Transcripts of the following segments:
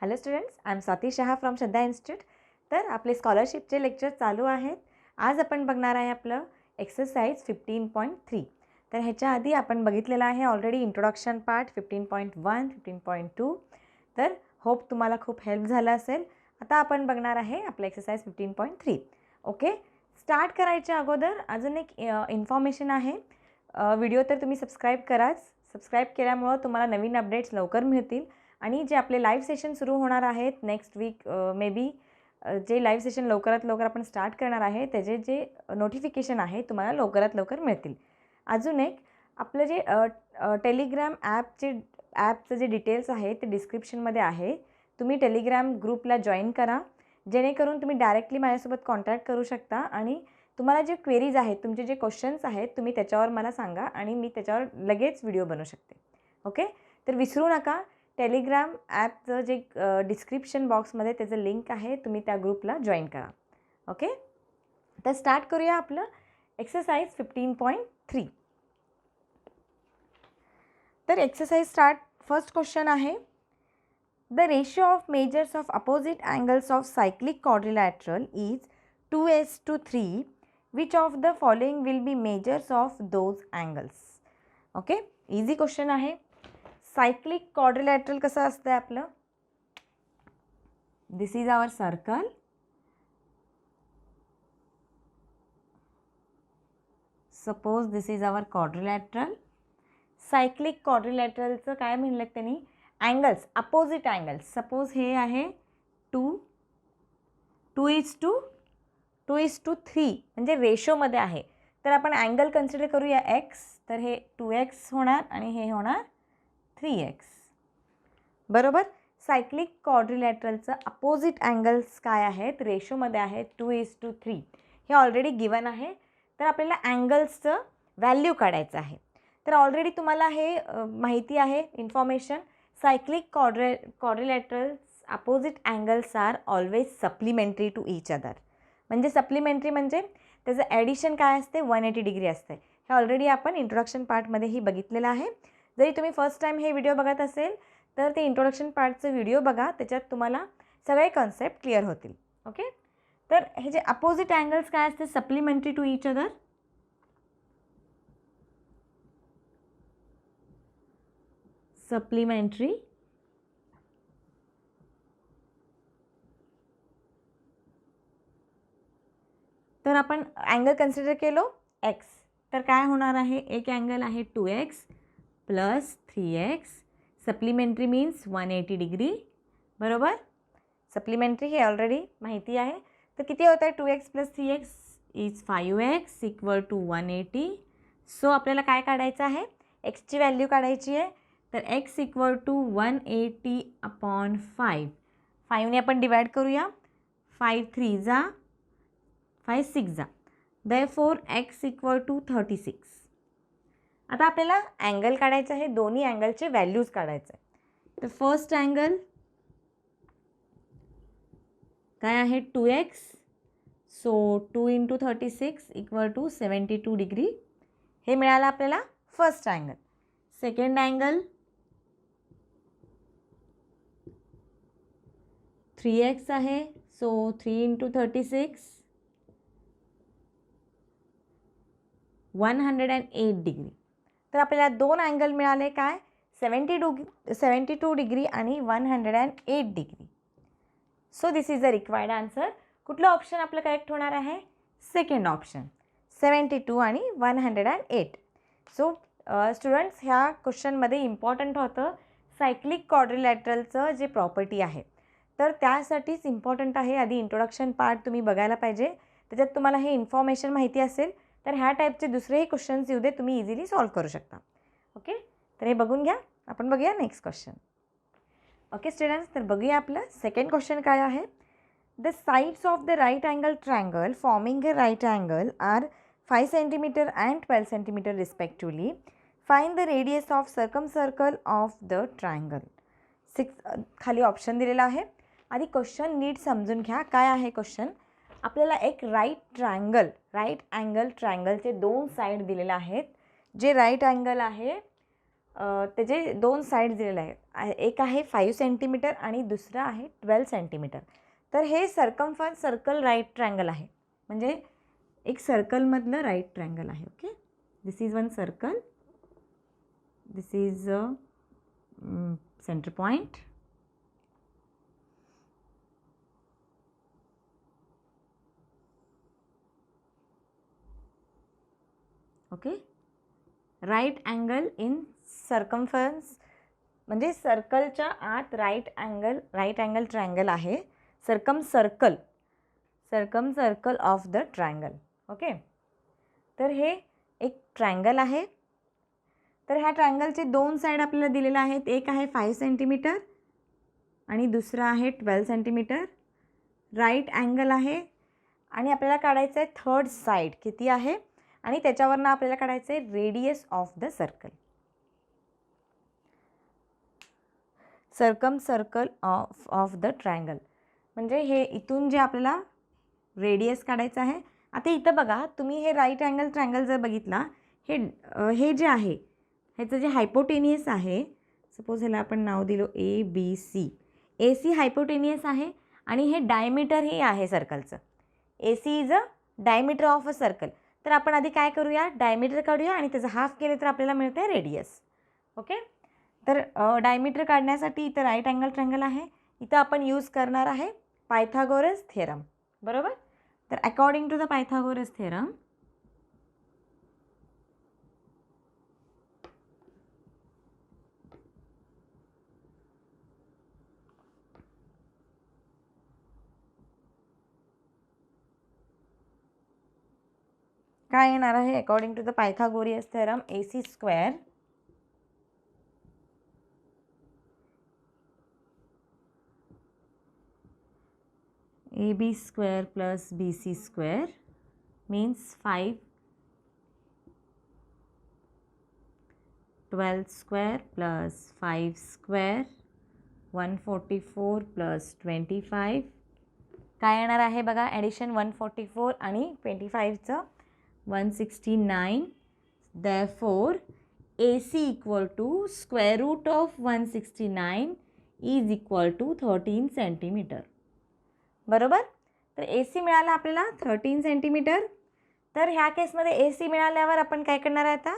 Hello students, I am Swati Shah from Shraddha institute. तर आपले स्कॉलरशिपचे lecture चालू आहेत. आज आपण बघणार आहे आपलं एक्सरसाइज 15.3. तर ह्याच्या आधी आपण बघितलेलं आहे ऑलरेडी इंट्रोडक्शन पार्ट 15.1, 15.2. तर होप तुम्हाला खूप हेल्प झाला असेल. आता आपण बघणार आहे आपलं एक्सरसाइज 15.3. ओके, स्टार्ट करायच्या अगोदर अजून एक इन्फॉर्मेशन आहे. व्हिडिओ तर तुम्ही सबस्क्राईब कराच. सबस्क्राईब केल्यामुळं तुम्हाला नवीन अपडेट्स लवकर मिळतील. आणि जे आपले लाईव्ह सेशन सुरू होणार आहेत नेक्स्ट वीक मे बी, जे लाईव्ह सेशन लवकरात लवकर आपण स्टार्ट करणार आहे त्याचे जे नोटिफिकेशन आहे तुम्हाला लवकरात लवकर मिळतील. अजून एक आपलं जे टेलिग्राम ॲपचं जे डिटेल्स आहे ते डिस्क्रिप्शनमध्ये आहे. तुम्ही टेलिग्राम ग्रुपला जॉईन करा, जेणेकरून तुम्ही डायरेक्टली माझ्यासोबत कॉन्टॅक्ट करू शकता आणि तुम्हाला जे क्वेरीज आहेत, तुमचे जे क्वेश्चन्स आहेत, तुम्ही त्याच्यावर मला सांगा आणि मी त्याच्यावर लगेच व्हिडिओ बनवू शकते. ओके, तर विसरू नका. टेलिग्राम ॲपचं जे डिस्क्रिप्शन बॉक्समध्ये त्याचं लिंक आहे, तुम्ही त्या ग्रुपला जॉईन करा. ओके, तर स्टार्ट करूया आपलं एक्सरसाइज 15.3. तर एक्सरसाइज स्टार्ट. फर्स्ट क्वेश्चन आहे, the ratio of measures of opposite angles of cyclic quadrilateral is 2:3. Which of the following will be measures of those angles. Okay, easy question आहे. Cyclic quadrilateral कसं असतं आपलं, this is our circle. Suppose this is our quadrilateral. Cyclic क्वाड्रिलॅटरलचं काय म्हणलं त्यांनी, angles, opposite angles. Suppose हे आहे 2:3 म्हणजे रेशोमध्ये आहे. तर आपण अँगल कन्सिडर करूया x. तर हे 2x होणार आणि हे होणार 3x. बरोबर. सायक्लिक क्वाड्रिलॅटरलचं अपोजिट अँगल्स काय आहेत, रेशोमध्ये आहेत 2:3. हे ऑलरेडी गिवन आहे. तर आपल्याला अँगल्सचं व्हॅल्यू काढायचं आहे. तर ऑलरेडी तुम्हाला हे माहिती आहे information. Cyclic quadrilaterals opposite angles are always supplementary to each other. म्हणजे सप्लिमेंटरी म्हणजे त्याचं ॲडिशन काय असते, 180 डिग्री असते. हे ऑलरेडी आपण इंट्रोडक्शन पार्टमध्येही बघितलेलं आहे. जरी तुम्ही फर्स्ट टाईम हे व्हिडिओ बघत असेल तर ते इंट्रोडक्शन पार्टचं व्हिडिओ बघा, त्याच्यात तुम्हाला सगळे कॉन्सेप्ट क्लिअर होतील. ओके, तर हे जे अपोजिट अँगल्स काय असते, supplementary to each other. Supplementary तर आपण अँगल कन्सिडर केलो x. तर काय होणार आहे, एक अँगल आहे 2x plus 3x. Supplementary means 180 degree. बरोबर. सप्लिमेंटरी हे ऑलरेडी माहिती आहे. तर किती होत आहे, 2x plus 3x is 5x equal to 180. So आपल्याला काय काढायचं आहे, एक्सची व्हॅल्यू काढायची आहे. तर x इक्वल टू 180/5. 5ने आपण डिवाइड करूया. 5 3 जा, 5 6 जा. Therefore x equal to 36. आता आपल्याला अँगल काढायचं आहे, दोन्ही अँगलचे व्हॅल्यूज काढायचे आहे. तर फर्स्ट अँगल काय आहे, 2x. So 2 × 36 equal to 72 degree. हे मिळालं आपल्याला first angle. Second angle 3x आहे. So 3 × 36 108 degree. तर आपल्याला दोन अँगल मिळाले काय, 72 डिग्री आणि 108 degree. So this is the required answer. कुठलं ऑप्शन आपलं करेक्ट होणार आहे, सेकंड ऑप्शन, 72 आणि 108. सो स्टुडंट्स, ह्या क्वेश्चनमध्ये इम्पॉर्टंट होतं सायक्लिक क्वाड्रिलॅटरलचं जे प्रॉपर्टी आहे. तर त्यासाठीच इम्पॉर्टंट आहे. आधी इंट्रोडक्शन पार्ट तुम्ही बघायला पाहिजे, त्याच्यात तुम्हाला हे इन्फॉर्मेशन माहिती असेल तर ह्या टाईपचे दुसरेही क्वेश्चन्स येऊ दे, तुम्ही इझिली सॉल्व करू शकता. ओके, तर हे बघून घ्या. आपण बघूया नेक्स्ट क्वेश्चन. ओके स्टुडंट्स, तर बघूया आपलं सेकंड क्वेश्चन काय आहे. The sides of the right angle triangle forming a right angle are 5 centimetre and 12 centimetre respectively. Find the radius of circle of the triangle. 6 खाली ऑप्शन दिलेला आहे. आधी question नीट समजून घ्या. काय आहे क्वेश्चन, आपल्याला एक राईट अँगल ट्रायंगलचे दोन साईड दिलेले आहेत. जे राईट अँगल आहे त्याचे 2 साईड दिलेले आहेत. एक आहे 5 सेंटीमीटर आणि दुसरं आहे 12 सेंटीमीटर. तर हे सर्कम्फरन्स सर्कल राईट ट्रायंगल आहे. म्हणजे एक सर्कलमधलं राईट ट्रायंगल आहे. Okay, this is one circle, this is centre point. Okay, right angle in circumference म्हणजे सर्कलच्या आत राईट अँगल ट्रायंगल आहे. Circum circle of the triangle. Okay, तर हे एक ट्रायंगल आहे. तर ह्या ट्रायंगलचे 2 साईड आपल्याला दिलेले आहेत. एक आहे 5 सेंटीमीटर आणि दुसरं आहे 12 सेंटीमीटर. राईट अँगल आहे आणि आपल्याला काढायचं आहे थर्ड साईड किती आहे आणि त्याच्यावरनं आपल्याला काढायचं आहे radius of the circle. Circle of the triangle म्हणजे हे इथून जे आपल्याला रेडियस काढायचं आहे. आता इथं बघा तुम्ही हे राईट अँगल ट्रायंगल जर बघितला, हे जे आहे ह्याचं जे हायपोटेनियस आहे, सपोज ह्याला आपण नाव दिलं ABC. AC हायपोटेनियस आहे आणि हे डायमीटर हे आहे सर्कलचं. AC is a diameter of a circle. तर आपण आधी काय करूया, डायमीटर काढूया आणि त्याचं हाफ केले तर आपल्याला मिळतं आहे रेडियस. ओके, तर डायमीटर काढण्यासाठी इथं राईट अँगल ट्रायंगल आहे. इथं आपण यूज करणार आहे पायथागोरस थेरम. बरोबर. तर according to the Pythagoras theorem काय येणार आहे, according to the Pythagorean theorem AC square AB square plus BC square means 5 12 square plus 5 square 144 plus 25. काय येणार आहे बघा, ॲडिशन 144 आणि 25चं 169. therefore AC equal to square root of 169 is equal to 13 centimetre. बरोबर. तर AC मिळाला आपल्याला 13 सेंटीमीटर. तर ह्या केसमध्ये AC मिळाल्यावर आपण काय करणार आहे, आता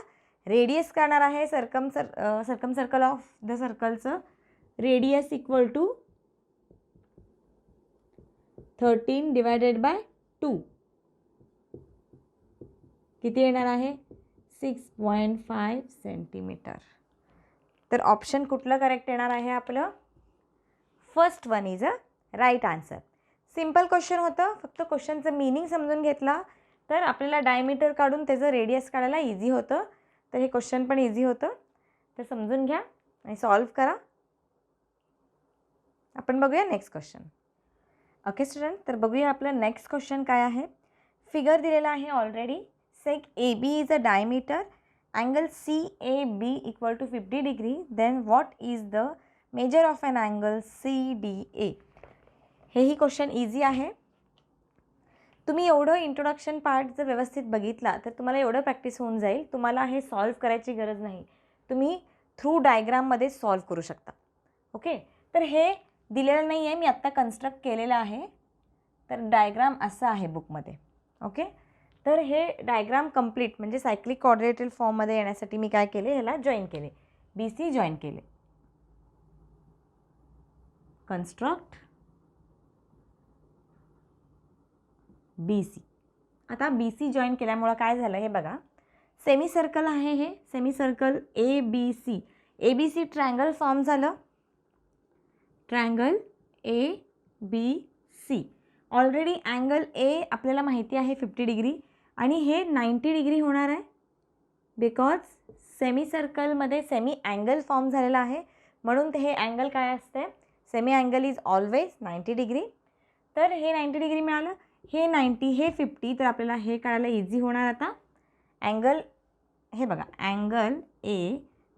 रेडियस करणार आहे. सर्कम सर्कल ऑफ द सर्कलचं radius equal to 13 divided by 2 किती येणार आहे, 6.5 सेंटीमीटर. तर ऑप्शन कुठलं करेक्ट येणार आहे आपलं, first one is a right answer. Simple question होतं, फक्त क्वेश्चनचं मीनिंग समजून घेतला तर आपल्याला डायमीटर काढून त्याचं रेडियस काढायला इझी होतं. तर हे क्वेश्चन पण इझी होतं. तर समजून घ्या आणि सॉल्व करा. आपण बघूया नेक्स्ट क्वेश्चन. ओके स्टुडंट, तर बघूया आपलं नेक्स्ट क्वेश्चन काय आहे. फिगर दिलेला आहे already. Sec AB is a diameter, angle CAB equal to 50 degree, then what is the measure of an angle CDA. हेही क्वेश्चन इझी आहे. तुम्ही एवढं इंट्रोडक्शन पार्ट जर व्यवस्थित बघितला तर तुम्हाला एवढं प्रॅक्टिस होऊन जाईल. तुम्हाला हे सॉल्व करायची गरज नाही, तुम्ही थ्रू डायग्राममध्ये सॉल्व करू शकता. ओके, तर हे दिलेलं नाही आहे, मी आत्ता कन्स्ट्रक्ट केलेलं आहे. तर डायग्राम असं आहे बुकमध्ये. ओके, तर हे डायग्राम कंप्लीट म्हणजे सायक्लिक कोऑर्डिनेटेड फॉर्ममध्ये येण्यासाठी मी काय केले, ह्याला जॉईन केले, BC जॉईन केले. Construct BC. आता BC जॉईन केल्यामुळं काय झालं हे बघा, सेमी सर्कल आहे. हे semicircle ABC, ABC triangle form झालं. Triangle ABC. Already angle A आपल्याला माहिती आहे 50 डिग्री आणि हे 90 डिग्री होणार आहे. बिकॉज सेमी सर्कलमध्ये सेमी अँगल फॉर्म झालेला आहे म्हणून हे अँगल काय असते, semi angle is always 90 degree. तर हे 90 डिग्री मिळालं, हे 90 हे 50. तर आपल्याला हे काढायला इझी होणार. आता अँगल हे बघा, angle A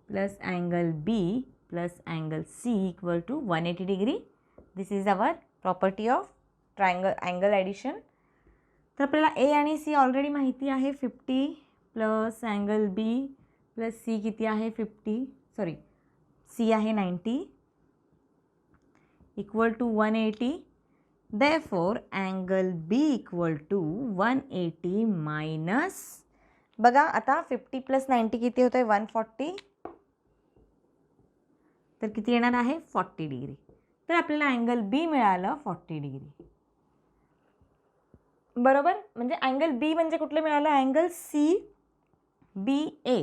plus angle B plus angle C equal to 180 degree. This is our property of triangle angle addition. तर आपल्याला A आणि C ऑलरेडी माहिती आहे. 50 plus angle B plus C किती आहे 50. सॉरी C आहे 90 equal to 180. Therefore angle B equal to 180 minus, बघा आता 50 प्लस 90 किती होतं आहे 140, तर किती येणार आहे 40 डिग्री. तर आपल्याला अँगल बी मिळालं 40 डिग्री. बरोबर, म्हणजे अँगल बी म्हणजे कुठलं मिळालं, अँगल सी बी ए,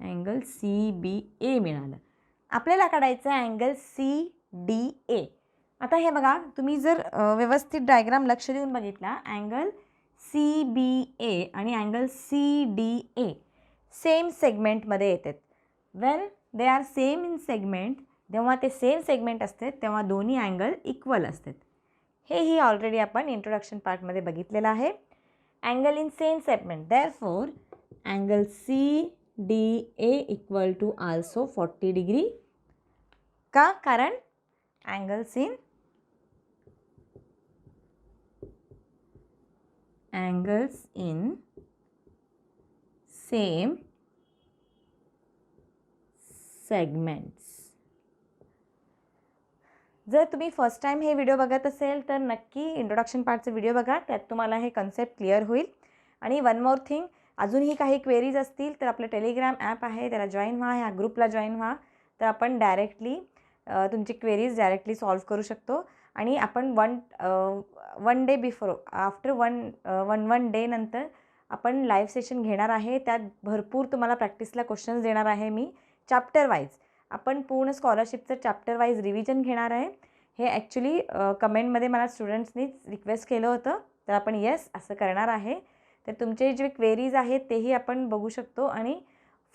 अँगल सी बी ए मिळालं. आपल्याला काढायचं आहे अँगल सी डी ए. आता हे बघा, तुम्ही जर व्यवस्थित डायग्राम लक्ष देऊन बघितला, अँगल सी बी ए आणि angle C D A same सेगमेंटमध्ये येतात. When they are same in segment, जेव्हा ते सेम सेगमेंट असतात तेव्हा दोन्ही अँगल इक्वल असतात. हेही ऑलरेडी आपण इंट्रोडक्शन पार्टमध्ये बघितलेलं आहे. Angle in same segment, therefore angle C D A equal to also 40 degree. का, कारण अँगल्स इन सेम सेगमेंट्स. जर तुम्ही फर्स्ट टाइम हे व्हिडिओ बघत असेल तर नक्की इंट्रोडक्शन पार्टचा व्हिडिओ बघा, त्यात तुम्हाला हे कन्सेप्ट क्लिअर होईल. आणि वन मोर थिंग, अजूनही काही क्वेरीज असतील तर आपलं टेलिग्राम ॲप आहे, त्याला जॉईन व्हा, ह्या ग्रुपला जॉईन व्हा, तर आपण डायरेक्टली तुमची क्वेरीज डायरेक्टली सॉल्व्ह करू शकतो. आणि आपण one day before after one day नंतर आपण लाईव्ह सेशन घेणार आहे. त्यात भरपूर तुम्हाला प्रॅक्टिसला क्वेश्चन्स देणार आहे मी, चॅप्टर वाईज. आपण पूर्ण स्कॉलरशिपचं चॅप्टर वाईज रिव्हिजन घेणार आहे. हे ॲक्च्युली कमेंटमध्ये मला स्टुडंट्सनीच रिक्वेस्ट केलं होतं, तर आपण येस असं करणार आहे. तर तुमचे जे क्वेरीज आहेत तेही आपण बघू शकतो. आणि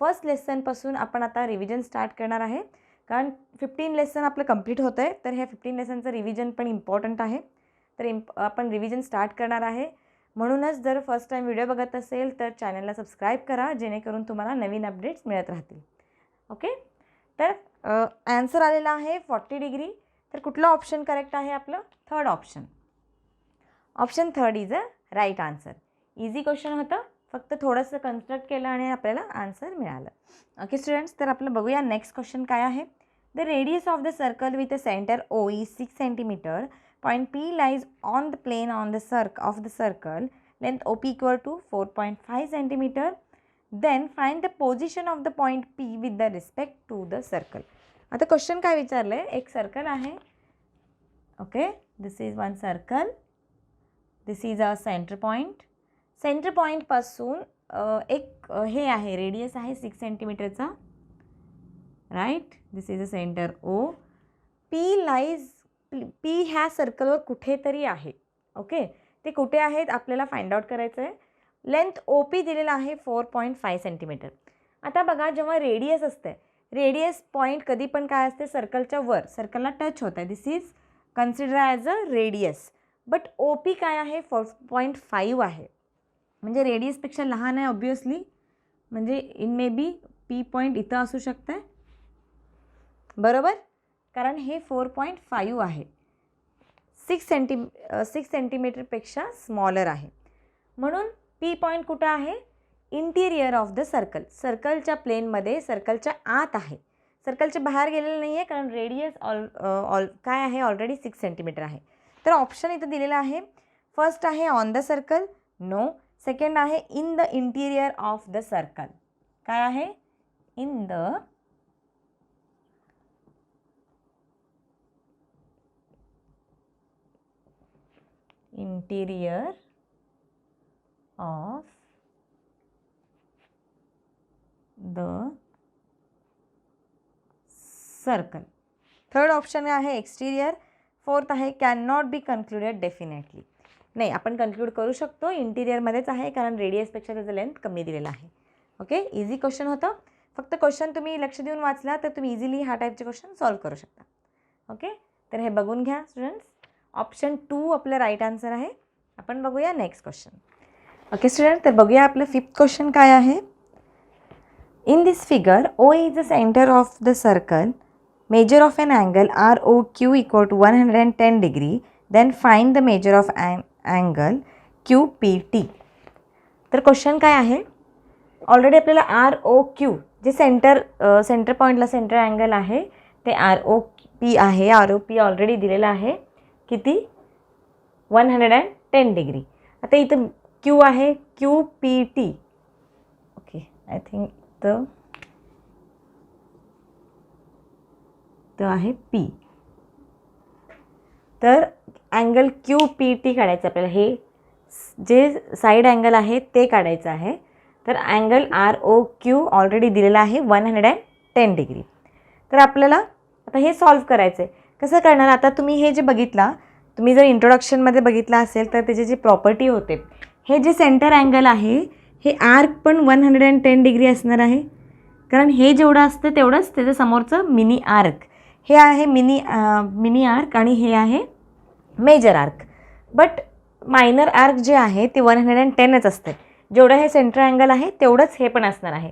फर्स्ट लेसनपासून आपण आता रिव्हिजन स्टार्ट करणार आहे, कारण 15 लेसन आपलं कंप्लीट होतं आहे. तर हे 15 लेसनचं रिव्हिजन पण इम्पॉर्टंट आहे. तर आपण रिव्हिजन स्टार्ट करणार आहे. म्हणूनच जर फर्स्ट टाईम व्हिडिओ बघत असेल तर चॅनलला सबस्क्राईब करा, जेणेकरून तुम्हाला नवीन अपडेट्स मिळत राहतील. ओके, तर ॲन्सर आलेला आहे 40 डिग्री. तर कुठलं ऑप्शन करेक्ट आहे आपलं, third option. Option third is a right answer. Easy question होतं, फक्त थोडंसं कन्स्ट्रक्ट केलं आणि आपल्याला आन्सर मिळालं. ओके स्टुडंट्स, तर आपलं बघूया नेक्स्ट क्वेश्चन काय आहे. The radius of the circle with a centre O is 6 centimetre. Point P lies on the plane on the of the circle. Length OP equal to 4.5 centimeter. Then find the position of the point P with the respect to the circle. आता question काय विचारलं आहे, एक circle आहे. Okay, this is one circle, this is a centre point. Centre पॉईंटपासून एक हे आहे, रेडियस आहे 6 सेंटीमीटरचा. Right, this is a centre O. P lies, P ह्या सर्कलवर कुठेतरी आहे. ओके, ते कुठे आहेत आपल्याला फाइंड आउट करायचं आहे. लेंथ ओ पी दिलेला आहे 4.5 सेंटीमीटर. आता बघा, जेव्हा रेडियस असते, रेडियस पॉईंट कधी पण काय असते, सर्कलच्या वर, सर्कलला टच होत आहे. This is consider as a radius. But O P काय आहे, 4.5 आहे, म्हणजे रेडियसपेक्षा लहान आहे ऑब्वियसली. म्हणजे in may be P point इथं असू शकतं आहे, बरोबर, कारण हे 4.5 आहे, 6 सेंटीमीटरपेक्षा स्मॉलर आहे. म्हणून पी पॉईंट कुठं आहे, इंटिरियर ऑफ द सर्कल, सर्कलच्या प्लेनमध्ये, सर्कलच्या आत आहे, सर्कलच्या बाहेर गेलेलं नाही आहे, कारण रेडियस काय आहे, ऑलरेडी 6 सेंटीमीटर आहे. तर ऑप्शन इथं दिलेला आहे. फर्स्ट आहे on the circle, no. Second आहे in the interior of the circle, काय आहे, in the interior of the circle. Third option आहे एक्सटिरियर. फोर्थ आहे can not be concluded definitely. नाही, आपण कन्क्लूड करू शकतो इंटिरियरमध्येच आहे, कारण रेडियसपेक्षा त्याचं लेंथ कमी दिलेला आहे. ओके, इझी क्वेश्चन होतं. फक्त क्वेश्चन तुम्ही लक्ष देऊन वाचला तर तुम्ही इझिली हा टाईपचे क्वेश्चन सॉल्व्ह करू शकता. ओके, तर हे बघून घ्या स्टुडंट्स. ऑप्शन 2 आपलं राईट आन्सर आहे. आपण बघूया नेक्स्ट क्वेश्चन. ओके स्टुडंट, तर बघूया आपलं फिफ्थ क्वेश्चन काय आहे. In this figure O is the centre of the circle. Measure of an angle R O Q equal to 110 degree. Then find the measure of angle Q P T. तर question काय आहे, already आपल्याला R O Q जे centre पॉईंटला centre angle आहे ते ROP आहे. ROP already दिलेला आहे किती 110 डिग्री. आता इथं Q आहे QPT. ओके, आय थिंक तो आहे P. तर अँगल QPT काढायचं आपल्याला. हे जे साईड अँगल आहे ते काढायचं आहे. तर अँगल ROQ ऑलरेडी दिलेला आहे 110 डिग्री. तर आपल्याला आता हे सॉल्व करायचं आहे. कसं करणार, आता तुम्ही हे जे बघितला, तुम्ही जर इंट्रोडक्शनमध्ये बघितलं असेल तर त्याचे जे प्रॉपर्टी होते, हे जे सेंटर अँगल आहे हे आर्क पण 110 डिग्री असणार आहे. कारण हे जेवढं असतं तेवढंच त्याचं समोरचं मिनी आर्क. हे आहे मिनी आर्क आणि हे आहे major arc. But minor arc जे आहे ते 110च असते. जेवढं हे सेंटर अँगल आहे तेवढंच हे पण असणार आहे.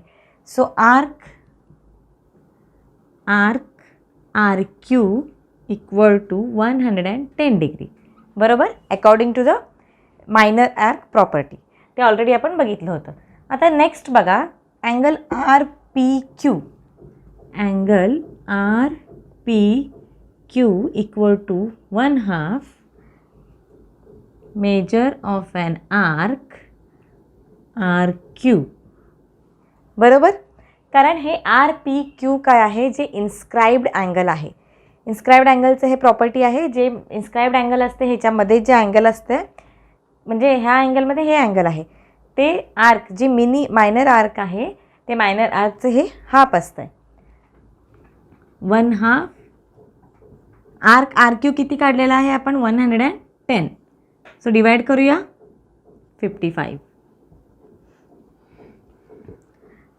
So arc RQ equal to 110 degree. बरोबर, according to the minor arc property. ते ऑलरेडी आपण बघितलं होतं. आता नेक्स्ट बघा angle RPQ. Angle RPQ equal to 1/2 measure of an arc RQ. बरोबर, कारण हे RPQ काय आहे, जे इन्स्क्राइब्ड अँगल आहे. इन्स्क्राइब्ड अँगलचं हे प्रॉपर्टी आहे. जे इन्स्क्राइब्ड अँगल असते ह्याच्यामध्ये जे अँगल असते, म्हणजे ह्या अँगलमध्ये हे अँगल आहे ते आर्क, जे मायनर आर्क आहे ते मायनर आर्कचं हे हाफ असतं आहे. 1/2 आर्क RQ किती काढलेला आहे आपण 110. सो डिवाइड करूया 55.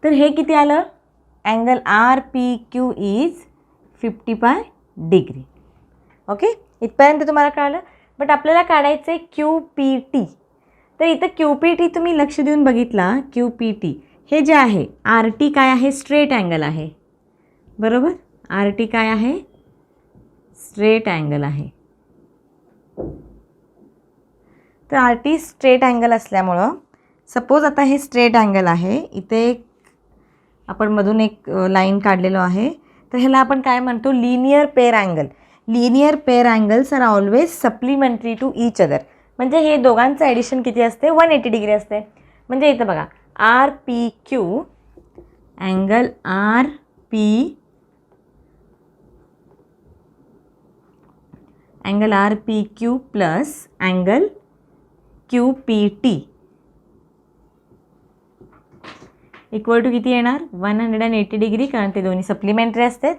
तर हे किती आलं, angle RPQ is 55 degree. Okay, इथपर्यंत तुम्हाला कळलं. बट आपल्याला काढायचं आहे QPT. तर इथं QPT तुम्ही लक्ष देऊन बघितला, QPT हे जे आहे RT काय आहे, स्ट्रेट अँगल आहे. बरोबर, RT काय आहे, स्ट्रेट अँगल आहे. तर RT स्ट्रेट अँगल असल्यामुळं, सपोज आता हे स्ट्रेट अँगल आहे, इथे आपण मधून एक लाईन काढलेलो आहे, तर ह्याला आपण काय म्हणतो, linear pair angle. Linear pair angles are always supplementary to each other. म्हणजे हे दोघांचं ॲडिशन किती असते, 180 डिग्री असते. म्हणजे इथं बघा RPQ angle RPQ plus angle QPT equal to किती येणार 180 डिग्री. कारण ते दोन्ही सप्लिमेंटरी असतात.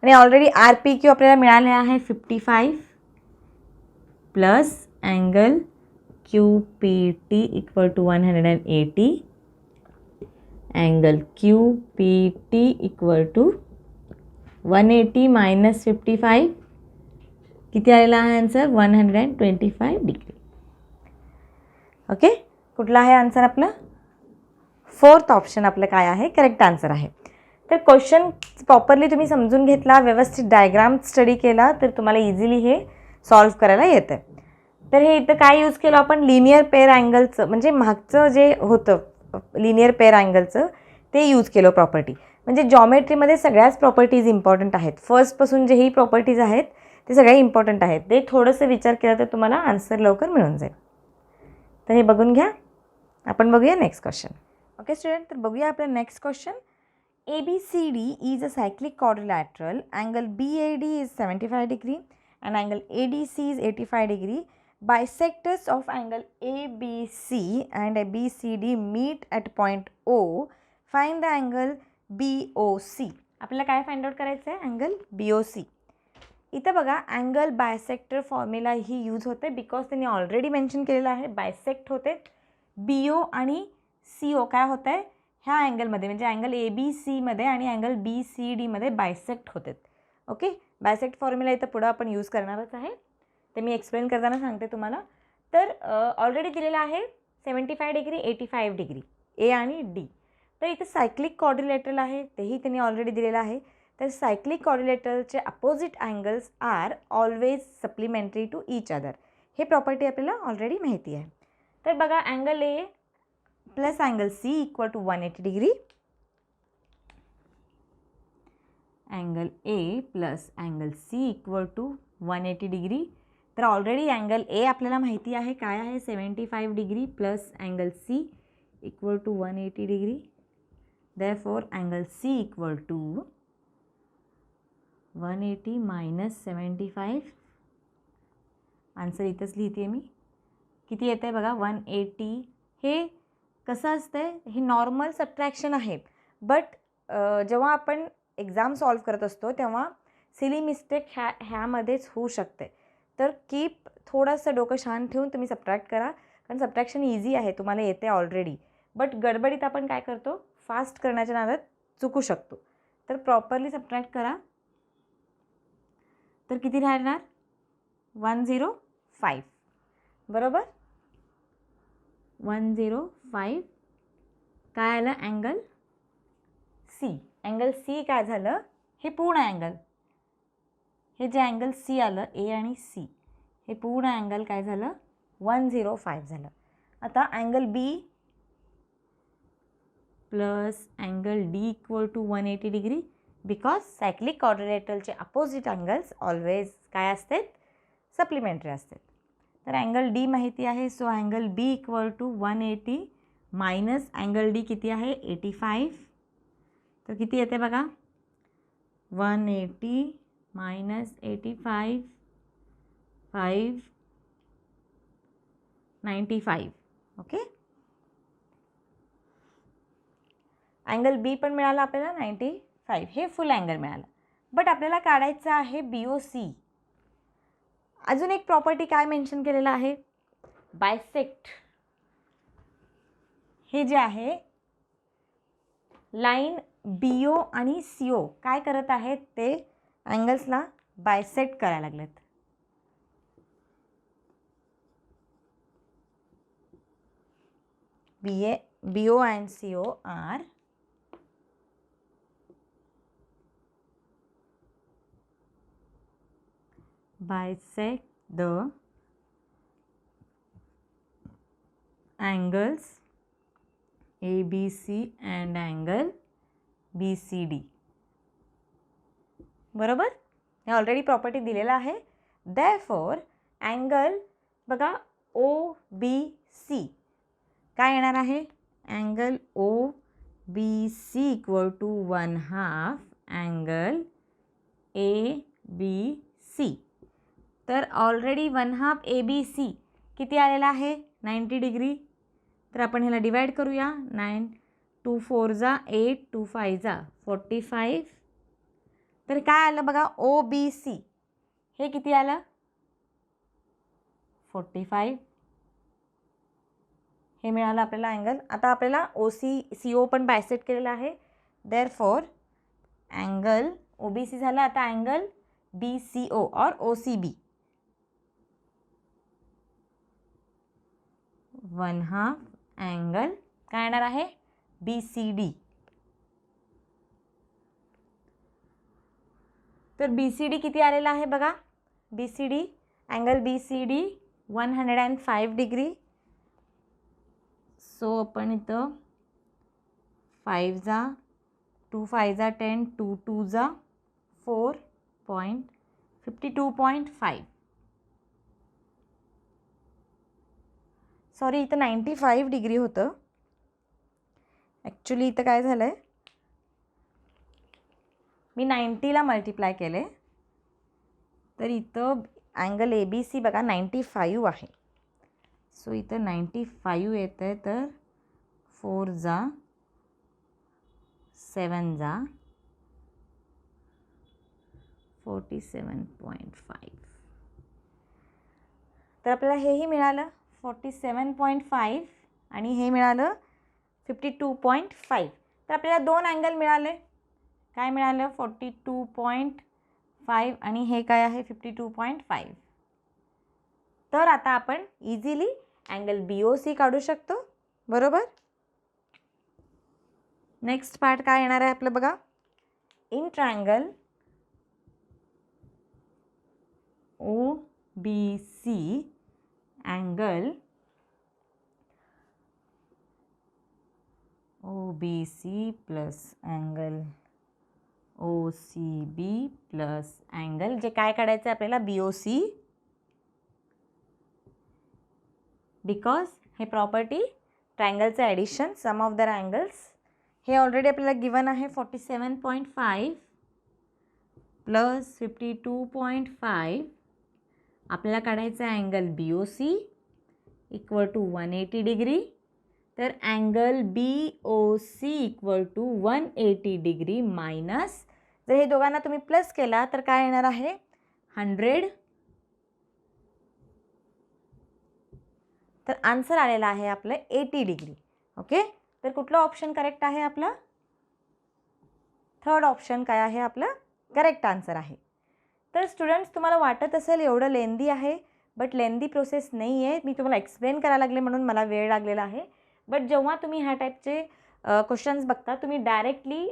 आणि ऑलरेडी RPQ आपल्याला मिळाले आहे 55 plus angle QPT equal to 180. Angle QPT equal to 180 minus 55 किती आलेला आहे आन्सर 125 डिग्री. ओके, कुठला आहे आन्सर आपला, 4th ऑप्शन आपलं काय आहे, करेक्ट आन्सर आहे. तर क्वेश्चन प्रॉपरली तुम्ही समजून घेतला, व्यवस्थित डायग्राम स्टडी केला तर तुम्हाला इझिली हे सॉल्व्ह करायला येतं. तर हे इथं काय यूज केलं आपण, लिनियर पेअर अँगलचं, म्हणजे मागचं जे होतं लिनियर पेअर अँगलचं ते यूज केलं प्रॉपर्टी. म्हणजे जॉमेट्रीमध्ये सगळ्याच प्रॉपर्टीज इम्पॉर्टंट आहेत. फर्स्टपासून जेही प्रॉपर्टीज आहेत ते सगळे इम्पॉर्टंट आहेत. ते थोडंसं विचार केला तर तुम्हाला आन्सर लवकर मिळून जाईल. तर हे बघून घ्या. आपण बघूया नेक्स्ट क्वेश्चन. ओके स्टुडंट, तर बघूया आपला next question. ABCD is a cyclic quadrilateral. Angle BAD is 75 degree and angle ADC is 85 degree. Bisectors of angle ABC and BCD meet at point O. Find the angle BOC. आपल्याला काय find out करायचं आहे, angle BOC. इथं बघा angle bisector formula ही use होते because त्यांनी already mention केलेलं आहे. बायसेक्ट होते BO आणि CO काय होतं आहे, ह्या अँगलमध्ये म्हणजे अँगल ABCमध्ये आणि अँगल BCDमध्ये बायसेक्ट होतात. ओके, बायसेक्ट फॉर्म्युला इथं पुढं आपण यूज करणारच आहे. ते मी एक्सप्लेन करताना सांगते तुम्हाला. तर ऑलरेडी दिलेलं आहे 75 डिग्री 85 डिग्री A आणि D. तर इथं सायक्लिक क्वाड्रिलेटरल आहे, तेही त्यांनी ऑलरेडी दिलेलं आहे. तर सायक्लिक क्वाड्रिलेटरलचे opposite angles are always supplementary to each other. हे प्रॉपर्टी आपल्याला ऑलरेडी माहिती आहे. तर बघा angle A plus angle C equal to 180 degree angle A plus angle C equal to 180 degree. तर ऑलरेडी अँगल ए आपल्याला माहिती आहे काय आहे, 75 degree plus angle C equal to 180 degree. Therefore angle C equal to 180 minus 75. Answer इथंच लिहिते आहे मी. किती येतं आहे बघा, 180. हे कसं असतं, हे नॉर्मल सबट्रॅक्शन आहे. बट जेव्हा आपण एक्झाम सॉल्व करत असतो तेव्हा सिली मिस्टेक ह्यामध्येच होऊ शकते. तर कीप थोडंसं डोकं शांत ठेवून तुम्ही सबट्रॅक्ट करा, कारण सबट्रॅक्शन इझी आहे, तुम्हाला येते ऑलरेडी. बट गडबडीत आपण काय करतो, फास्ट करण्याच्या नादात चुकू शकतो. तर प्रॉपरली सबट्रॅक्ट करा. तर किती राहणार, 105. बरोबर, 105. काय आलं, अँगल सी. अँगल सी काय झालं, हे पूर्ण अँगल, हे जे अँगल सी आलं ए आणि सी, हे पूर्ण अँगल काय झालं, 105 झालं. आता angle B plus angle D equal to 180 degree. Because cyclic क्वाड्रिलेटरलचे अपोजिट अँगल्स ऑलवेज काय असतात, सप्लिमेंटरी असतात. तर अँगल डी माहिती आहे, so angle B equal to 180 minus angle D किती आहे, 85. तर किती येते बघा, 180 मायनस 85, 95. ओके, अँगल बी पण मिळाला आपल्याला 95. हे फुल अँगल मिळालं. बट आपल्याला काढायचं आहे BOC. अजून एक प्रॉपर्टी काय मेन्शन केलेलं आहे, बायसेक्ट. हे जे आहे लाईन BO आणि CO काय करत आहेत, ते अँगल्सला बायसेक्ट करायला लागलेत. BO and CO are bisect the angles ABC and angle BCD. बरोबर, हे ऑलरेडी प्रॉपर्टी दिलेला आहे. देअरफॉर अँगल बघा OBC काय येणार आहे, angle OBC equal to 1/2 angle ABC. तर ऑलरेडी 1/2 ABC किती आलेला आहे, 90 डिग्री. तर आपण ह्याला डिवाइड करूया, 9 2 4 जा 8 2 5 जा 45. तर काय आलं बघा, OBC हे किती आलं, 45. हे मिळालं आपल्याला अँगल. आता आपल्याला CO पण बायसेक्ट केलेला आहे. देअरफॉर अँगल OBC झाला. आता अँगल BCO और OCB 1/2 अँगल काय येणार आहे, BCD. तर BCD किती आलेला आहे बघा, BCD angle BCD 105 degree. So आपण इथं 5 जा 2 5 जा 10 2 2 जा 4.52.5. सॉरी, इथं 95 डिग्री होतं. ॲक्च्युली इथं काय झालं आहे, मी 90ला मल्टिप्लाय केले. तर इथं अँगल ABC बघा 95 आहे. सो इथं 95 येतं आहे. तर 4 जा 7 जा 47.5. तर आपल्याला हेही मिळालं 47.5 आणि हे मिळालं 52.5. तर आपल्याला दोन अँगल मिळाले. काय मिळालं, 42.5 आणि हे काय आहे 52.5. तर आता आपण इझिली अँगल BOC काढू शकतो. बरोबर. नेक्स्ट पार्ट काय येणार आहे आपलं बघा, in triangle OBC angle OBC plus angle OCB plus angle जे काय काढायचं आहे आपल्याला BOC, बिकॉज हे प्रॉपर्टी ट्रायंगलचं addition sum of their angles हे ऑलरेडी आपल्याला गिवन आहे 47.5 प्लस 52.5 आपल्याला काढायचा आहे angle BOC equal to 180 degree. तर angle BOC equal to 180 degree minus जर हे दोघांना तुम्ही प्लस केला तर काय येणार आहे 100. तर आन्सर आलेला आहे आपलं 80 डिग्री. ओके, तर कुठलं ऑप्शन करेक्ट आहे आपलं? थर्ड ऑप्शन काय आहे आपलं करेक्ट आन्सर आहे. तर स्टुडंट्स तुम्हाला वाटत असेल एवढं लेंदी आहे, बट लेंदी प्रोसेस नाही आहे. मी तुम्हाला एक्सप्लेन करायला लागले म्हणून मला वेळ लागलेला आहे. बट जेव्हा तुम्ही ह्या टाईपचे क्वेश्चन्स बघता तुम्ही डायरेक्टली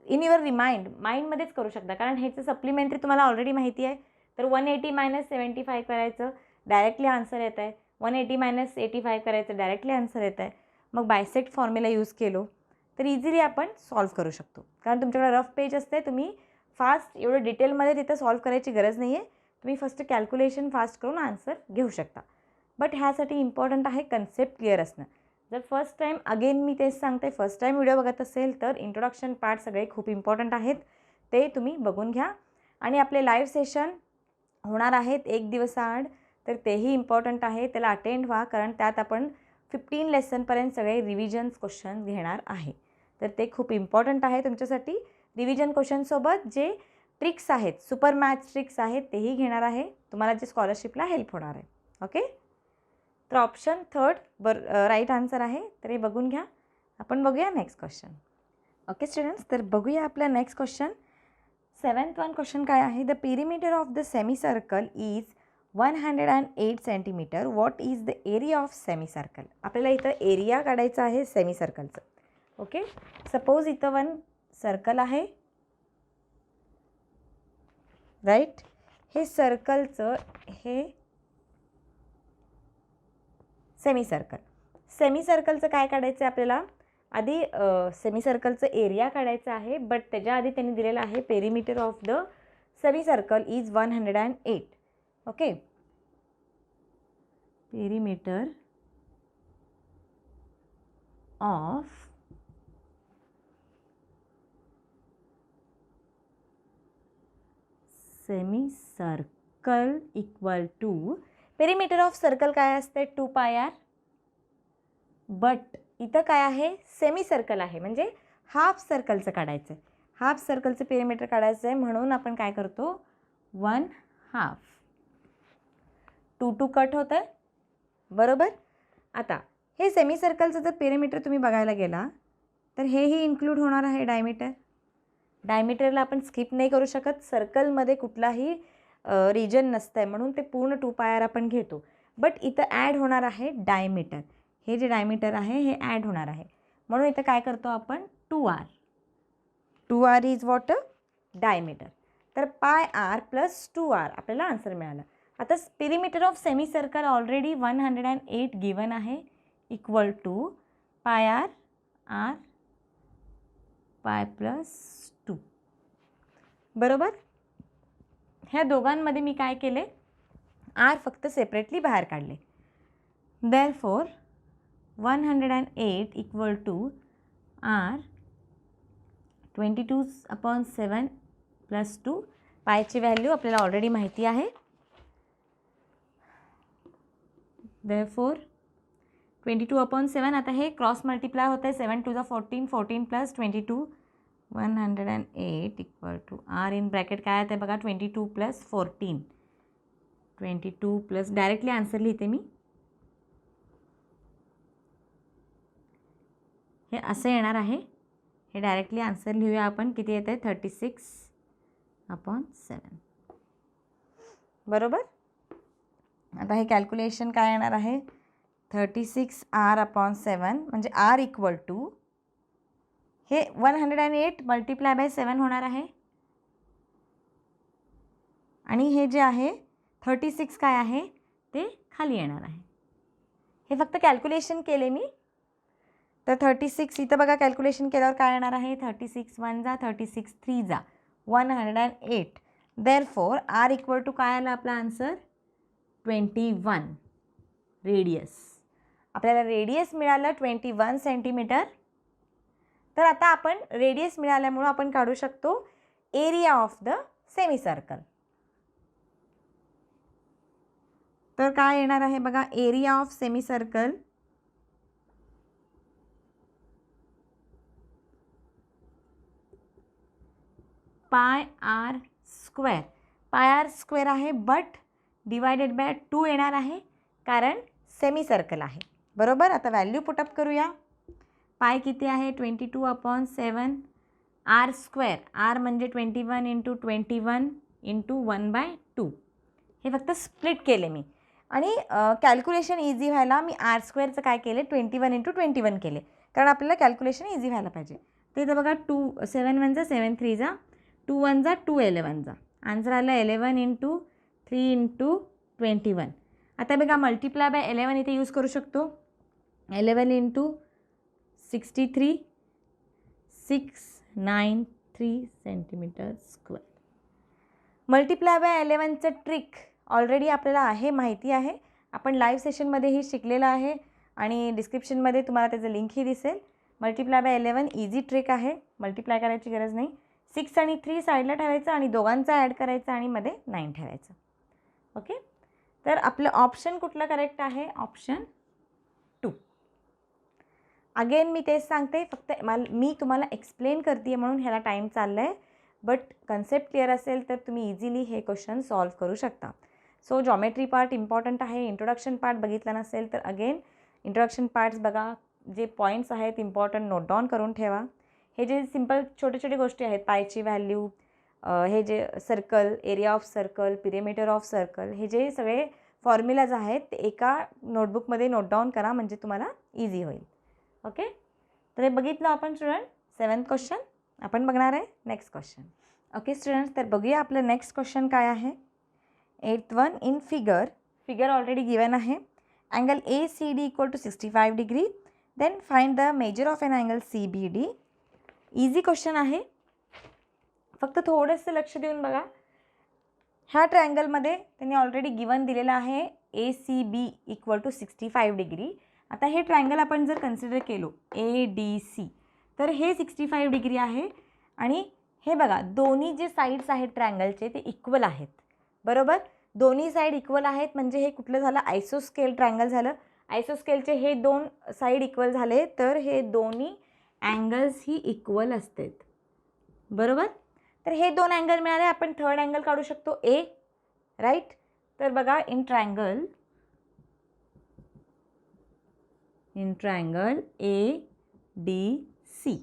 इन युअर माइंडमध्येच करू शकता, कारण ह्याचं सप्लिमेंटरी तुम्हाला ऑलरेडी माहिती आहे. तर 180 मायनस 75 करायचं डायरेक्टली आन्सर येत आहे, 180 मायनस 85 करायचं डायरेक्टली आन्सर येत आहे. मग बायसेक्ट फॉर्म्युला यूज केलो तर इझिली आपण सॉल्व्ह करू शकतो, कारण तुमच्याकडे रफ पेज असते. तुम्ही फास्ट एवढं डिटेलमध्ये तिथं सॉल्व्ह करायची गरज नाही आहे. तुम्ही फस्ट कॅल्क्युलेशन फास्ट करून आन्सर घेऊ शकता. बट ह्यासाठी इम्पॉर्टंट आहे कन्सेप्ट क्लिअर असणं. जर फर्स्ट टाईम अगेन मी तेच सांगते, फर्स्ट टाईम व्हिडिओ बघत असेल तर इंट्रोडक्शन पार्ट सगळे खूप इम्पॉर्टंट आहेत, ते तुम्ही बघून घ्या. आणि आपले लाईव्ह सेशन होणार आहेत एक दिवसाआड, तर तेही इम्पॉर्टंट आहे, त्याला अटेंड व्हा, कारण त्यात आपण 15 लेसनपर्यंत सगळे रिव्हिजन्स क्वेश्चन्स घेणार आहे. तर ते खूप इम्पॉर्टंट आहे तुमच्यासाठी. रिव्हिजन क्वेश्चनसोबत जे ट्रिक्स आहेत, सुपर मॅथ्स ट्रिक्स आहेत, तेही घेणार आहे, तुम्हाला जे स्कॉलरशिपला हेल्प होणार आहे. ओके, तर ऑप्शन थर्ड राईट आन्सर आहे. तर हे बघून घ्या. आपण बघूया नेक्स्ट क्वेश्चन. ओके स्टुडंट्स, तर बघूया आपला next question. 7th one question काय आहे? The perimeter of the semicircle is 108 centimetre. What is the area of semi circle? आपल्याला इथं एरिया काढायचा आहे सेमी सर्कलचं. ओके, सपोज इथं वन सर्कल आहे, राईट. हे सर्कलचं हे सेमी सर्कलचं काय काढायचं आहे आपल्याला? आधी सेमी सर्कलचं एरिया काढायचं आहे, बट त्याच्या आधी त्यांनी दिलेलं आहे perimeter of the semicircle is 108. Okay, perimeter of semicircle equal to perimeter of circle काय असते 2πr. बट इथं काय आहे सेमी सर्कल आहे, म्हणजे हाफ सर्कलचं काढायचं आहे. हाफ सर्कलचं पेरिमीटर काढायचं आहे, म्हणून आपण काय करतो 1/2. 2 कट होतं आहे, बरोबर. आता हे सेमी सर्कलचं जर पेरिमीटर तुम्ही बघायला गेला तर हेही इन्क्लूड होणार आहे डायमीटर. डायमीटरला आपण स्किप नाही करू शकत, सर्कलमध्ये कुठलाही रिजन नसतं आहे, म्हणून ते पूर्ण 2πr आपण घेतो. बट इथं ॲड होणार आहे डायमीटर. हे जे डायमीटर आहे हे ॲड होणार आहे, म्हणून इथं काय करतो आपण 2r. 2r is what diameter. तर πr प्लस 2r आपल्याला आन्सर मिळालं. आता perimeter of semi circle already 108 given आहे, इक्वल टू πr r पाय प्लस 2. बरोबर. ह्या दोघांमध्ये मी काय केले, आर फक्त सेपरेटली बाहेर काढले. Therefore 108 equal to R 22/7 plus 2. पायची व्हॅल्यू आपल्याला ऑलरेडी माहिती आहे. देअरफॉर 22/7. आता हे क्रॉस मल्टिप्लाय होतं आहे, 7 2 14, 14 plus 22. 108 equal to R in bracket काय आहे ते बघा, 22 प्लस 14. 22 प्लस डायरेक्टली आन्सर लिहिते मी. हे असं येणार आहे, हे डायरेक्टली आन्सर लिहूया आपण. किती येत आहे 36/7. बरोबर. आता हे कॅल्क्युलेशन काय येणार आहे 36r/7 म्हणजे r इक्वल टू हे 108 मल्टिप्लाय बाय 7 होणार आहे, आणि हे जे आहे 36 काय आहे ते खाली येणार आहे. हे फक्त कॅल्क्युलेशन केले मी, तर 36 इथं बघा कॅल्क्युलेशन केल्यावर काय येणार आहे, 36 1 जा 36 3 जा 108. देअरफॉर आर इक्वल टू काय आला आपला आन्सर 21 रेडियस. आपल्याला रेडियस मिळालं 21 सेंटीमीटर. तर आता आपण रेडियस मिळाल्यामुळं आपण काढू शकतो area of the semicircle. तर काय येणार आहे बघा, area of semicircle pi R square. Pi R square आहे बट डिवायडेड बाय 2 येणार आहे कारण सेमी सर्कल आहे. बरोबर. आता व्हॅल्यू पुटअप करूया. पाय किती आहे 22/7 आर स्क्वेअर. आर म्हणजे 21 इंटू 21 इंटू 1/2. हे फक्त स्प्लिट केले मी आणि कॅल्क्युलेशन इझी व्हायला मी आर स्क्वेअरचं काय केले 21 इंटू 21 केले कारण आपल्याला कॅल्क्युलेशन इझी व्हायला पाहिजे. तर इथं बघा 2 7 1 जा 7 3 जा 2 1 जा 2 11 जा. आन्सर आलं 11 इंटू 3 इंटू 21. आता बघा मल्टिप्लाय बाय 11 इथे यूज करू शकतो. 11 into 63 693 centimetre square. Multiply by 11चं ट्रिक ऑलरेडी आपल्याला आहे, माहिती आहे. आपण लाईव्ह सेशनमध्येही शिकलेलं आहे आणि डिस्क्रिप्शनमध्ये तुम्हाला त्याचं लिंकही दिसेल. मल्टिप्लाय बाय 11 इझी ट्रिक आहे, मल्टिप्लाय करायची गरज नाही. 6 आणि 3 साईडला ठेवायचं आणि दोघांचा ॲड करायचा आणि मध्ये 9 ठेवायचं. ओके. तर आपलं ऑप्शन कुठलं करेक्ट आहे, ऑप्शन 2. अगेन मी तेच सांगते, फक्त मी तुम्हाला एक्सप्लेन करते म्हणून ह्याला टाईम चालला आहे. बट कन्सेप्ट क्लिअर असेल तर तुम्ही इझिली हे क्वेश्चन सॉल्व्ह करू शकता. सो जॉमेट्री पार्ट इम्पॉर्टंट आहे. इंट्रोडक्शन पार्ट बघितला नसेल तर अगेन इंट्रोडक्शन पार्ट्स बघा. जे पॉईंट्स आहेत इम्पॉर्टंट नोट डाऊन करून ठेवा. हे जे सिम्पल छोटे छोटे गोष्टी आहेत, पायची व्हॅल्यू, हे जे circle, area of circle, perimeter of circle, हे जे सगळे फॉर्म्युलाज आहेत ते एका नोटबुकमध्ये नोट डाऊन करा म्हणजे तुम्हाला इझी होईल. ओके. तर हे बघितलं आपण स्टुडंट. 7th क्वेश्चन आपण बघणार आहे. Next question. ओके स्टुडंट्स, तर बघूया आपलं नेक्स्ट क्वेश्चन काय आहे. 8th one in figure already given आहे. Angle ACD equal to 65 degree. Then find the measure of an angle CBD. Easy question आहे, फक्त थोडंसं लक्ष देऊन बघा. ह्या ट्रायंगलमध्ये त्यांनी ऑलरेडी गिवन दिलेलं आहे ACB इक्वल टू 65 डिग्री. आता हे ट्रायंगल आपण जर कन्सिडर केलो ADC तर हे 65 डिग्री आहे आणि हे बघा दोन्ही जे साईड्स आहेत ट्रायंगलचे ते इक्वल आहेत. बरोबर. दोन्ही साईड इक्वल आहेत म्हणजे हे कुठलं झालं, आयसोस्केल ट्रायंगल झालं. आयसोस्केलचे हे दोन साईड इक्वल झाले तर हे दोन्ही अँगल्स ही इक्वल असतात. बरोबर. तर हे दोन अँगल मिळाले, आपण थर्ड अँगल काढू शकतो A. राईट. तर बघा in triangle ADC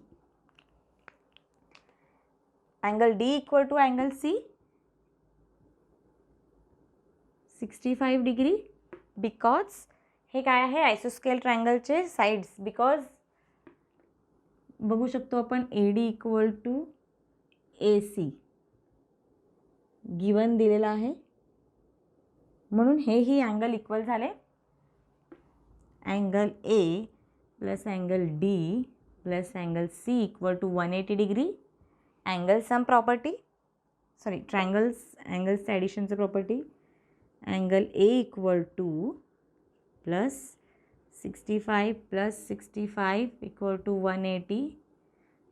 angle D equal to angle C 65 degree. Because हे काय आहे आयसोस्केल ट्रायंगलचे साईड्स. बिकॉज बघू शकतो आपण AD equal to AC given दिलेला आहे म्हणून हेही अँगल इक्वल झाले. Angle A plus angle D plus angle C equal to 180 degree. Angle sum property, sorry अँगल्सचं ॲडिशनचं property. Angle A equal to plus 65 plus 65 equal to 180.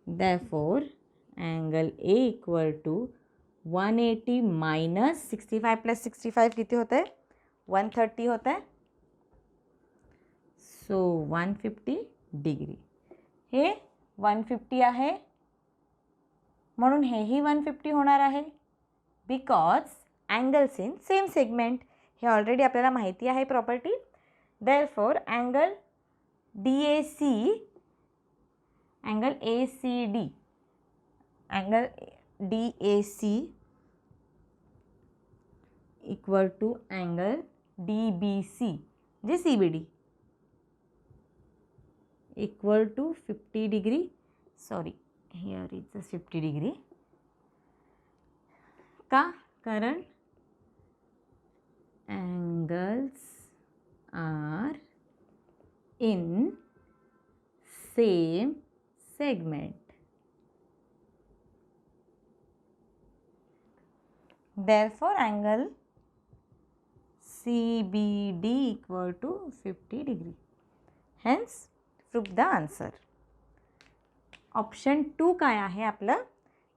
Therefore angle A equal to 180 minus 65 plus 65 किती होतं आहे 130 होतं आहे. So 150 degree. हे 150 आहे म्हणून हेही 150 होणार आहे. Because angles in same segment, हे ऑलरेडी आपल्याला माहिती आहे property. Therefore angle DAC angle ACD angle DAC equal to angle DBC जे CBD equal to 50 degree. Sorry here is 50 degree. का? कारण angles are in same segment. Therefore, angle CBD equal to 50 degree. Hence, prove the answer. Option 2 काय आहे आपलं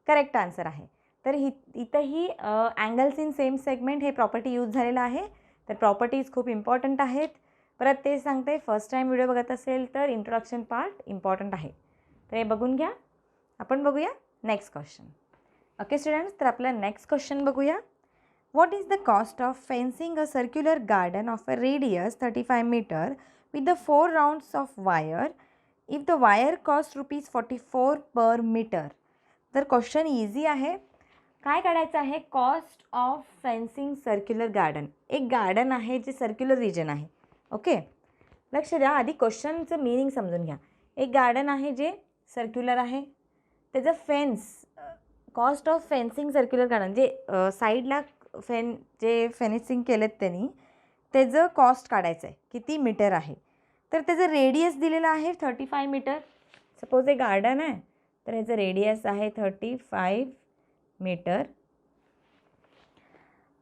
correct answer आहे. तर इथंही angles in same segment हे प्रॉपर्टी यूज झालेलं आहे. तर प्रॉपर्टीज खूप इम्पॉर्टंट आहेत. परत तेच सांगते, फर्स्ट टाईम व्हिडिओ बघत असेल तर इंट्रोडक्शन पार्ट इम्पॉर्टंट आहे. तर हे बघून घ्या. आपण बघूया नेक्स्ट क्वेश्चन. ओके स्टुडंट्स, तर आपला नेक्स्ट क्वेश्चन बघूया. What is the cost of fencing a circular garden of a radius 35 metre with the 4 rounds of wire if the wire cost ₹44 per metre. तर क्वेश्चन इझी आहे. काय काढायचं आहे? Cost of fencing circular garden. एक garden आहे जे circular region आहे. Okay, लक्ष द्या. आधी क्वेश्चनचं मिनिंग समजून घ्या. एक गार्डन आहे जे सर्क्युलर आहे, त्याचं cost of fencing circular garden जे साईडला जे फेन्सिंग केलेत त्यांनी त्याचं कॉस्ट काढायचं आहे. किती मीटर आहे? तर त्याचं रेडियस दिलेलं आहे 35 मीटर. सपोज हे गार्डन आहे, तर ह्याचं रेडियस आहे 35 मीटर.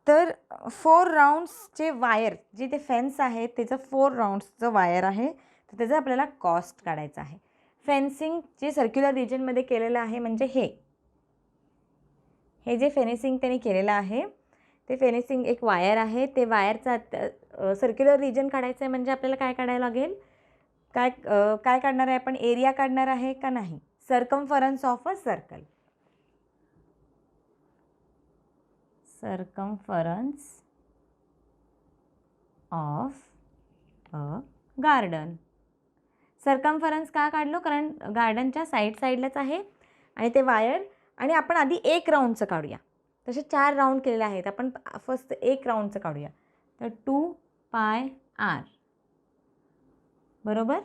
तर 4 राऊंड्सचे वायर जे ते फेन्स आहे त्याचं 4 राऊंड्सचं वायर आहे. तर त्याचं आपल्याला कॉस्ट काढायचं आहे. फेन्सिंग जे सर्क्युलर रिजनमध्ये केलेलं आहे म्हणजे हे जे फेन्सिंग त्यांनी केलेलं आहे ते फेन्सिंग एक वायर आहे. ते वायरचा सर्क्युलर रिजन काढायचं आहे म्हणजे आपल्याला काय काढायला लागेल? काय काढणार आहे आपण? एरिया काढणार आहे का नाही? Circumference of a circle. Circumference of a garden. Circumference का काढलो? कारण गार्डनच्या साईडलाच आहे आणि ते वायर. आणि आपण आधी 1 राऊंडचं काढूया. तसे 4 राऊंड केलेले आहेत. आपण फर्स्ट 1 राऊंडचं काढूया. तर 2πr बरोबर.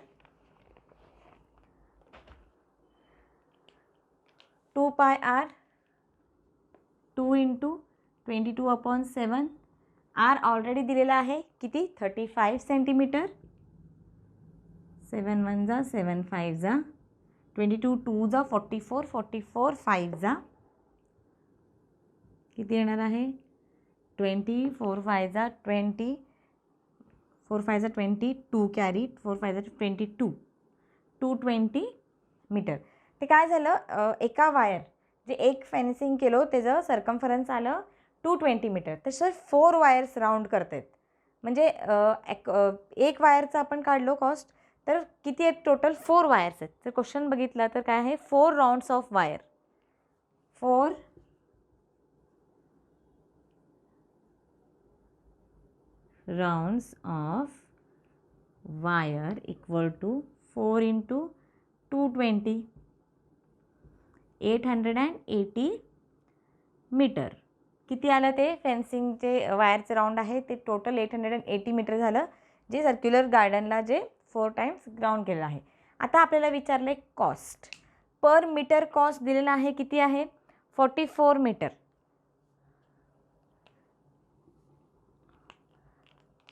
2πr 2 × 22/7. आर ऑलरेडी दिलेला आहे किती? 35 सेंटीमीटर. 7 1 जा 7 5 जा 22 2 जा 44 44 5 जा किती येणार आहे? 20 4 5 जा 20 4 5 जा 22 कॅरी 4 5 जा 22 220 मीटर. ते काय झालं? एका वायर जे एक फेन्सिंग केलं त्याचं सर्कम्फरन्स आलं 220 मीटर. तसं 4 वायर्स राऊंड करतात म्हणजे एक वायरचं आपण काढलो कॉस्ट. तर किती आहेत टोटल? 4 वायर्स आहेत. तर क्वेश्चन बघितला तर काय आहे? 4 rounds of wire. 4 rounds of wire equal to 4 × 220 880 metre. किती आलं ते? फेन्सिंगचे वायरचे राऊंड आहे ते टोटल 880 मीटर झालं, जे सर्क्युलर गार्डनला जे 4 टाइम्स ग्राउंड केलेलं आहे. आता आपल्याला विचारलं आहे कॉस्ट. पर मीटर कॉस्ट दिलेला आहे किती आहे? 44 metre.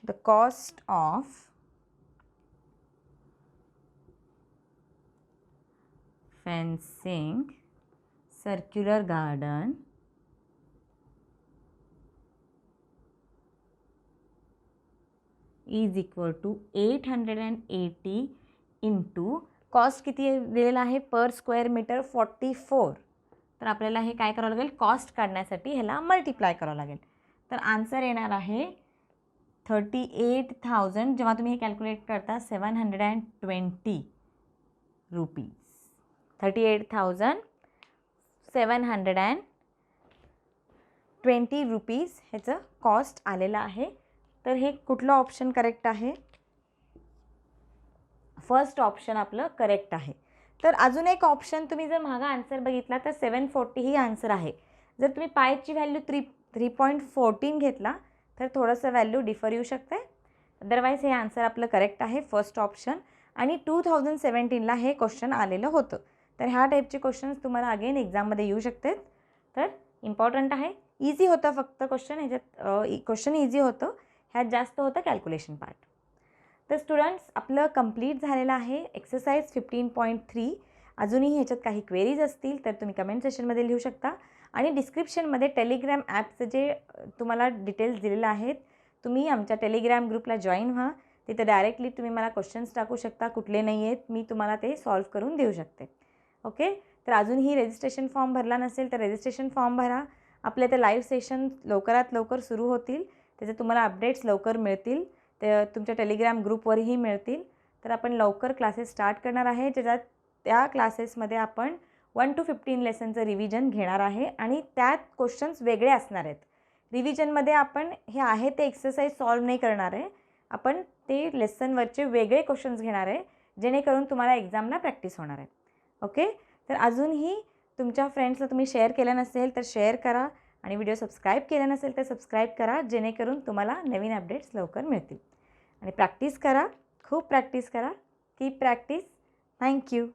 The cost of fencing circular garden is equal to 880 into cost किती दिलेला आहे? Per square metre 44. तर आपल्याला हे काय करावं लागेल? कॉस्ट काढण्यासाठी ह्याला मल्टिप्लाय करावं लागेल. तर आन्सर येणार आहे 38,000. जेव्हा तुम्ही हे कॅल्क्युलेट करता 720 रुपीज. 38,720 रुपीज ह्याचं कॉस्ट आलेलं आहे. तर हे कुठलं ऑप्शन करेक्ट आहे? फर्स्ट ऑप्शन आपलं करेक्ट आहे. तर अजून एक ऑप्शन तुम्ही जर मागा आन्सर बघितला तर 740 ही आन्सर आहे. जर तुम्ही पायची व्हॅल्यू 3.14 घेतला तर थोडंसं व्हॅल्यू डिफर येऊ शकते. अदरवाईज हे आन्सर आपलं करेक्ट आहे फर्स्ट ऑप्शन. आणि 2017ला हे क्वेश्चन आलेलं होतं. तर ह्या टाईपचे क्वेश्चन्स तुम्हाला अगेन एक्झाममध्ये येऊ शकतात. तर इम्पॉर्टंट आहे. इझी होतं फक्त क्वेश्चन. ह्याच्यात क्वेश्चन इझी होतं, ह्यात जास्त होतं कॅल्क्युलेशन पार्ट. तर स्टुडंट्स आपलं कंप्लीट झालेलं आहे एक्सरसाइज 15.3. अजूनही ह्याच्यात काही क्वेरीज असतील तर तुम्ही कमेंट सेशनमध्ये लिहू शकता आणि डिस्क्रिप्शनमध्ये टेलिग्राम ॲपचं जे तुम्हाला डिटेल्स दिलेले आहेत, तुम्ही आमच्या टेलिग्राम ग्रुपला जॉईन व्हा. तिथे डायरेक्टली तुम्ही मला क्वेश्चन्स टाकू शकता, कुठले नाही आहेत मी तुम्हाला ते सॉल्व्ह करून देऊ शकते. ओके. तर अजूनही रजिस्ट्रेशन फॉर्म भरला नसेल तर रजिस्ट्रेशन फॉर्म भरा. आपले ते लाईव्ह सेशन लवकरात लवकर सुरू होतील, त्याचे तुम्हाला अपडेट्स लवकर मिळतील, ते तुमच्या टेलिग्राम ग्रुपवरही मिळतील. तर आपण लवकर क्लासेस स्टार्ट करणार आहे, ज्याच्यात त्या क्लासेसमध्ये आपण 1 to 15 लेसनचं रिव्हिजन घेणार आहे आणि त्यात क्वेश्चन्स वेगळे असणार आहेत. रिव्हिजनमध्ये आपण हे आहे ते एक्सरसाइज सॉल्व्ह नाही करणार आहे, आपण ते लेसनवरचे वेगळे क्वेश्चन्स घेणार आहे, जेणेकरून तुम्हाला एक्झामला प्रॅक्टिस होणार आहे. ओके. तर अजूनही तुमच्या फ्रेंड्सला तुम्ही शेअर केलं नसेल तर शेअर करा आणि व्हिडिओ सबस्क्राईब केला नसेल तर सबस्क्राईब करा, जेणेकरून तुम्हाला नवीन अपडेट्स लवकर मिळतील. आणि प्रॅक्टिस करा, खूप प्रॅक्टिस करा. Keep practice. थँक्यू.